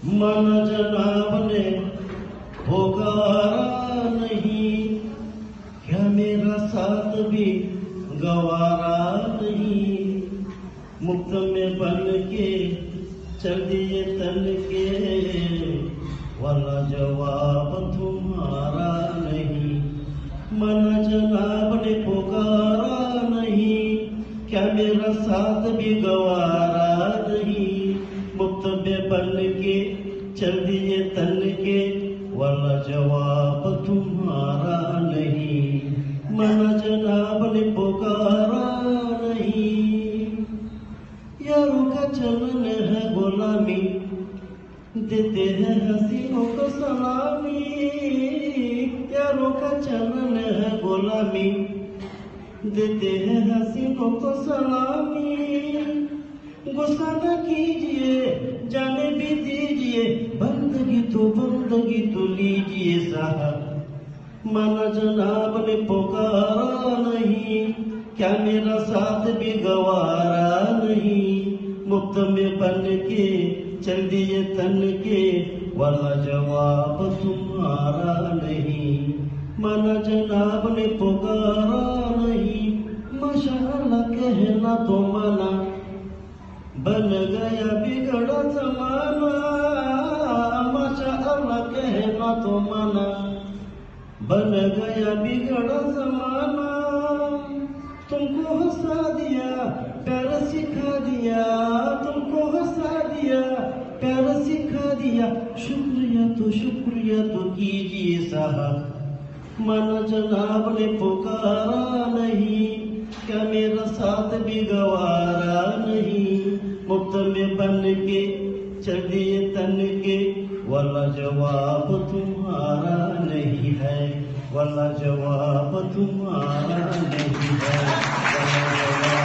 मन जनाब ने पुकारा नहीं, क्या मेरा साथ भी गवारा नहीं। मुक्त में बन के चल दिए तन के, वाला जवाब तुम्हारा नहीं। मन जनाब ने पुकारा नहीं, क्या मेरा साथ भी गवारा नहीं। मुक्त में बन के चल दिए तन के, वाला जवाब तुम्हारा नहीं। मन जनाब ने पुकारा नहीं। यारों का चलन है गुलामी, देते हैं हसीनों को सलामी। यारों का चलन है गुलामी, देते हैं हसीनों को सलामी। गुस्सा न कीजिए, जाने भी दीजिए, बंदगी तो लीजिए साहब। माना जनाब ने पुकारा नहीं, क्या मेरा साथ भी गवारा नहीं। मुफ्त में बन के चल दिए तन के, वाला जवाब तुम्हारा नहीं। माना जनाब ने पुकारा नहीं। माशाअल्लाह कहना तो माना, बन गया बिगड़ा जमाना। माशाअल्लाह कहना तो माना, बन गया बिगड़ा जमाना। तुमको हंसा दिया, प्यार सिखा दिया, तुमको हंसा दिया, प्यार सिखा दिया। शुक्रिया तो कीजिए साहब। माना जनाब ने पुकारा नहीं, क्या मेरा साथ भी गवारा नहीं। मुफ्त में बन के चल दिए तन के, वाला जवाब तुम्हारा नहीं है। वाला जवाब तुम्हारा नहीं है। वाला जवाब